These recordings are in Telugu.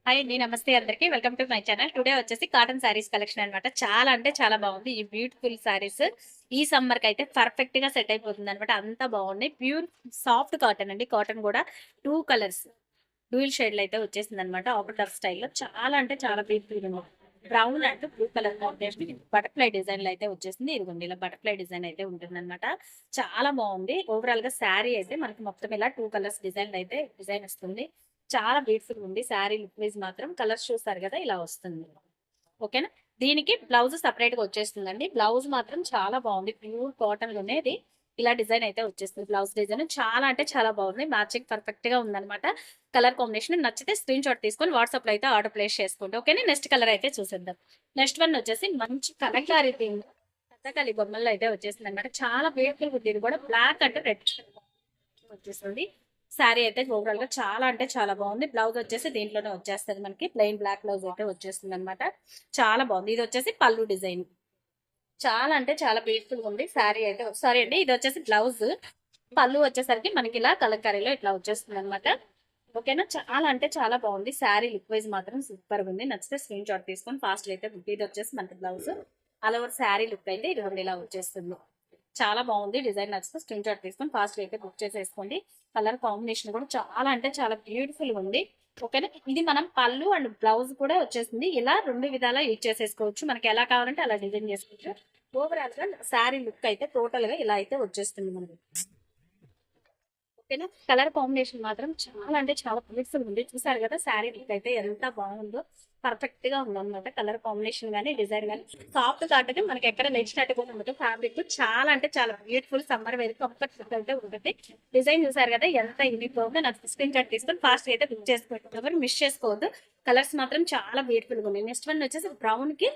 హాయ్ అండి. నమస్తే అందరికి. Welcome to my channel. Today వచ్చేసి కాటన్ శారీస్ కలెక్షన్ అనమాట. చాలా అంటే చాలా బాగుంది. ఈ బ్యూటిఫుల్ శారీస్ ఈ సమ్మర్‌కి అయితే పర్ఫెక్ట్‌గా సెట్ అయిపోతుందనమాట. అంత బాగున్నాయి. ప్యూర్ సాఫ్ట్ కాటన్ అండి. కాటన్ కూడా 2 కలర్స్ డ్యూయల్ షేడ్‌లో అయితే వచ్చేసిందనమాట. ఆఫ్ స్టైల్‌లో చాలా అంటే చాలా బ్యూటిఫుల్‌గా ఉంది. Brown and blue colour combination butterfly డిజైన్‌లో అయితే వచ్చేసింది. ఇదిగోండి ఇలా బటర్‌ఫ్లై డిజైన్ అయితే ఉంటుందన్నమాట. చాలా బాగుంది. ఓవరాల్‌గా శారీ అయితే మనకి మొత్తం ఇలా 2 కలర్స్ డిజైన్ వస్తుంది. చాలా బ్యూటిఫుల్ ఉంది. శారీ లుక్ వైజ్ మాత్రం కలర్స్ చూస్తారు కదా ఇలా వస్తుంది. ఓకేనా. దీనికి బ్లౌజ్ సపరేట్ గా వచ్చేస్తుందండి. బ్లౌజ్ మాత్రం చాలా బాగుంది. ప్యూర్ కాటన్ లోనే ఇది ఇలా డిజైన్ అయితే వచ్చేస్తుంది. బ్లౌజ్ డిజైన్ చాలా అంటే చాలా బాగుంది. మ్యాచింగ్ పర్ఫెక్ట్ గా ఉందన్నమాట. కలర్ కాంబినేషన్ నచ్చితే స్క్రీన్ షాట్ తీసుకొని వాట్సాప్ లో అయితే ఆర్డర్ ప్లేస్ చేసుకోండి. ఓకేనా. నెక్స్ట్ కలర్ అయితే చూసేద్దాం. నెక్స్ట్ వన్ వచ్చేసి మంచి కలంకారీ థీమ్ కథకళి బొమ్మల్లో అయితే వచ్చేసింది అనమాట. చాలా బ్యూటిఫుల్ ఉంది. ఇది కూడా బ్లాక్ అంటే రెడ్ వచ్చేస్తుంది. శారీ అయితే ఓవరాల్ గా చాలా అంటే చాలా బాగుంది. బ్లౌజ్ వచ్చేసి దీంట్లోనే వచ్చేస్తుంది. మనకి ప్లెయిన్ బ్లాక్ బ్లౌజ్ అయితే వచ్చేస్తుంది అనమాట. చాలా బాగుంది. ఇది వచ్చేసి పళ్ళు డిజైన్ చాలా అంటే చాలా బ్యూటిఫుల్ గా ఉంది. శారీ అయితే సారీ అండి, ఇది వచ్చేసి బ్లౌజ్. పళ్ళు వచ్చేసరికి మనకి ఇలా కలంకారీలో ఇట్లా వచ్చేస్తుంది అనమాట. ఓకేనా. చాలా అంటే చాలా బాగుంది. శారీ లుక్ వైజ్ మాత్రం సూపర్ గా ఉంది. నచ్చితే స్క్రీన్ షాట్ తీసుకొని ఫాస్ట్ అయితే ఇది వచ్చేసి మనకి blouse. All over sari look అయితే ఇది ఇలా వచ్చేస్తుంది. చాలా బాగుంది. డిజైన్ నచ్చితే స్క్రీన్ షాట్ తీసుకొని ఫాస్ట్ అయితే బుక్ చేసేసుకోండి. కలర్ కాంబినేషన్ కూడా చాలా అంటే చాలా బ్యూటిఫుల్ గా ఉంది. ఓకేనా. ఇది మనం పళ్ళు అండ్ బ్లౌజ్ కూడా వచ్చేసింది. ఇలా రెండు విధాలా యూజ్ చేసేసుకోవచ్చు. మనకి ఎలా కావాలంటే అలా డిజైన్ చేసుకోవచ్చు. ఓవరాల్ గా శారీ లుక్ అయితే టోటల్ గా ఇలా అయితే వచ్చేస్తుంది మనకి. ఓకేనా. కలర్ కాంబినేషన్ మాత్రం చాలా అంటే చాలా బ్యూటిఫుల్ ఉంది. చూసారు కదా శారీ లుక్ అయితే ఎంత బాగుందో. పర్ఫెక్ట్ గా ఉందన్నమాట. కలర్ కాంబినేషన్ గానీ డిజైన్ గానీ సాఫ్ట్ కాటన్ మనకి ఎక్కడ నచ్చినట్టుగా ఉండదు. ఫ్యాబ్రిక్ చాలా అంటే చాలా beautiful summer wear comfort look అయితే ఉంటుంది. డిజైన్ చూసారు కదా ఎంత యూనిఫామ్ గా నాకు స్క్రీన్ షాట్ తీసుకొని ఫాస్ట్ అయితే బుక్ చేసుకోవచ్చు. ఎవరు మిస్ చేసుకోవద్దు. కలర్స్ మాత్రం చాలా బ్యూటిఫుల్ గా ఉన్నాయి. నెక్స్ట్ వన్ వచ్చేసి బ్రౌన్ కి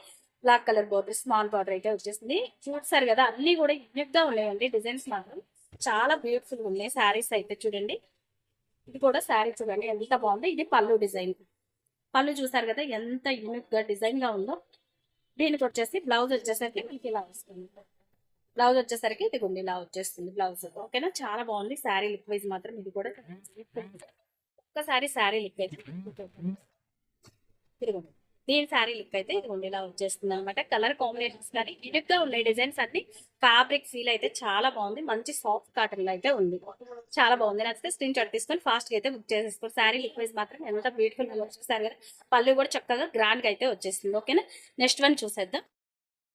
black colour border small border అయితే వచ్చేసింది. చూసారు కదా అన్ని కూడా యూనిక్ గా ఉన్నాయండి. డిజైన్స్ మాత్రం చాలా బ్యూటిఫుల్ ఉన్నాయి. శారీస్ అయితే చూడండి. ఇది కూడా శారీ చూడండి ఎంత బాగుందో. ఇది పళ్ళు డిజైన్. పళ్ళు చూసారు కదా ఎంత యూనిక్ గా డిజైన్ గా ఉందో. దీనికి వచ్చేసి బ్లౌజ్ వచ్చేసరికి మీకు ఇలా వస్తుంది. బ్లౌజ్ వచ్చేసరికి ఇది గుండి ఇలా వచ్చేస్తుంది బ్లౌజ్. ఓకేనా. చాలా బాగుంది. శారీ లుక్ వైజ్ మాత్రం ఇది కూడా ఒక్కసారి శారీ లుక్ అయితే తిరుగుంది. దీని శారీ లుక్ అయితే ఇది ఇలా వచ్చేస్తుంది అనమాట. కలర్ కాంబినేషన్స్ కానీ యూనిక్ గా ఉన్నాయి. డిజైన్స్ అన్ని ఫ్యాబ్రిక్ ఫీల్ అయితే చాలా బాగుంది. మంచి సాఫ్ట్ కాటన్ లో అయితే ఉంది. చాలా బాగుంది. నచ్చితే స్క్రీన్ షాట్ తీసుకొని ఫాస్ట్ గా అయితే బుక్ చేసేసుకోండి. శారీ లుక్ వైజ్ మాత్రం ఎంత బ్యూటిఫుల్ గా చూసారు కదా. పళ్ళు కూడా చక్కగా గ్రాండ్ గా అయితే వచ్చేస్తుంది. ఓకేనా. నెక్స్ట్ వన్ చూసేద్దాం.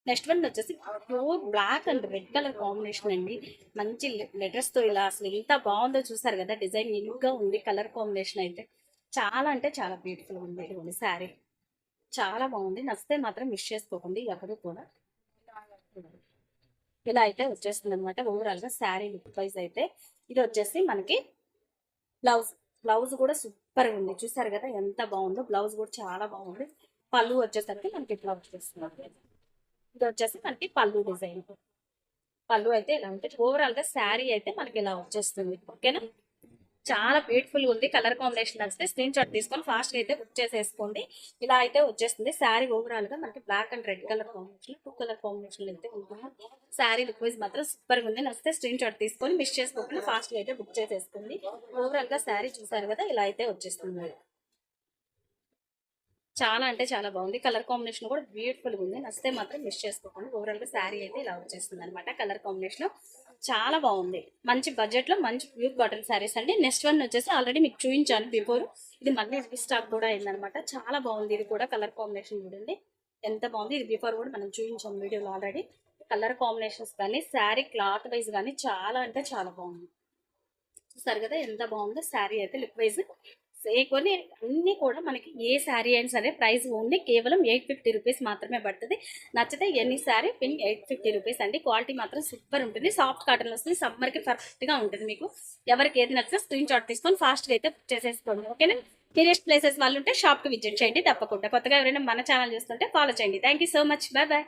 నెక్స్ట్ వన్ వచ్చేసి pure black and red colour combination అండి. మంచి లెటర్స్ తో ఇలా అసలు ఎంత బాగుందో చూసారు కదా. డిజైన్ యూనిక్ గా ఉంది. కలర్ కాంబినేషన్ అయితే చాలా అంటే చాలా బ్యూటిఫుల్ గా ఉంది శారీ. చాలా బాగుంది. నచ్చితే మాత్రం మిస్ చేసుకోకండి ఎవరు కూడా. ఇలా అయితే వచ్చేస్తుంది అనమాట. ఓవరాల్ గా శారీ లుక్ వైజ్ అయితే ఇది వచ్చేసి మనకి బ్లౌజ్. బ్లౌజ్ కూడా సూపర్ ఉంది. చూసారు కదా ఎంత బాగుందో. బ్లౌజ్ కూడా చాలా బాగుంది. పళ్ళు వచ్చేసరికి మనకి ఇట్లా వచ్చేస్తుంది. ఇది వచ్చేసి మనకి పళ్ళు డిజైన్. పళ్ళు అయితే ఇలా ఉంటుంది. ఓవరాల్ గా శారీ అయితే మనకి ఇలా వచ్చేస్తుంది. ఓకేనా. చాలా బ్యూటిఫుల్ ఉంది. కలర్ కాంబినేషన్ నచ్చితే స్క్రీన్ షాట్ తీసుకొని ఫాస్ట్ గా అయితే బుక్ చేసేసుకోండి. ఇలా అయితే వచ్చేస్తుంది. శారీ ఓవరాల్ గా మనకి black and red colour combination 2 colour combination అయితే ఉంటుంది. శారీ లుక్ వైజ్ మాత్రం సూపర్ గా ఉంది. నచ్చితే స్క్రీన్ షాట్ తీసుకొని మిస్ చేసుకోకుండా ఫాస్ట్ గా అయితే బుక్ చేసేసుకోండి. ఓవరాల్ గా శారీ చూసారు కదా ఇలా అయితే వచ్చేస్తుంది. చాలా అంటే చాలా బాగుంది. కలర్ కాంబినేషన్ కూడా బ్యూటిఫుల్ గా ఉంది. నచ్చితే మాత్రం మిస్ చేసుకోకండి. ఓవరాల్ గా శారీ అయితే ఇలా వచ్చేస్తుంది అనమాట. కలర్ కాంబినేషన్ చాలా బాగుంది. మంచి బడ్జెట్ లో మంచి ప్యూర్ కాటన్ శారీస్ అండి. నెక్స్ట్ వన్ వచ్చేసి ఆల్రెడీ మీకు చూపించాను బిఫోర్. ఇది మళ్ళీ రీస్టాక్ కూడా అయిందనమాట. చాలా బాగుంది. ఇది కూడా కలర్ కాంబినేషన్ చూడండి ఎంత బాగుంది. ఇది బిఫోర్ కూడా మనం చూపించాం వీడియోలో ఆల్రెడీ. కలర్ కాంబినేషన్స్ కానీ శారీ క్లాత్ వైజ్ కానీ చాలా అంటే చాలా బాగుంది. చూస్తారు కదా ఎంత బాగుందో. శారీ అయితే లుక్ వైజ్ కొన్ని అన్ని కూడా మనకి ఏ శారీ అయినా సరే ప్రైస్ ఓన్లీ కేవలం 850 రూపీస్ మాత్రమే పడుతుంది. నచ్చితే ఎన్ని శారీ పిన్ 850 రూపీస్ అండి. క్వాలిటీ మాత్రం సూపర్ ఉంటుంది. సాఫ్ట్ కాటన్ వస్తుంది. సమ్మర్కి పర్ఫెక్ట్గా ఉంటుంది. మీకు ఎవరికి ఏది నచ్చితే స్క్రీన్ షాట్ తీసుకొని ఫాస్ట్గా అయితే బుక్ చేసేసుకోండి. ఓకేనా. నియరెస్ట్ ప్లేసెస్ వాళ్ళు ఉంటే షాప్కి విజిట్ చేయండి తప్పకుండా. కొత్తగా ఎవరైనా మన ఛానల్ చూస్తుంటే ఫాలో చేయండి. Thank so much. Bye bye.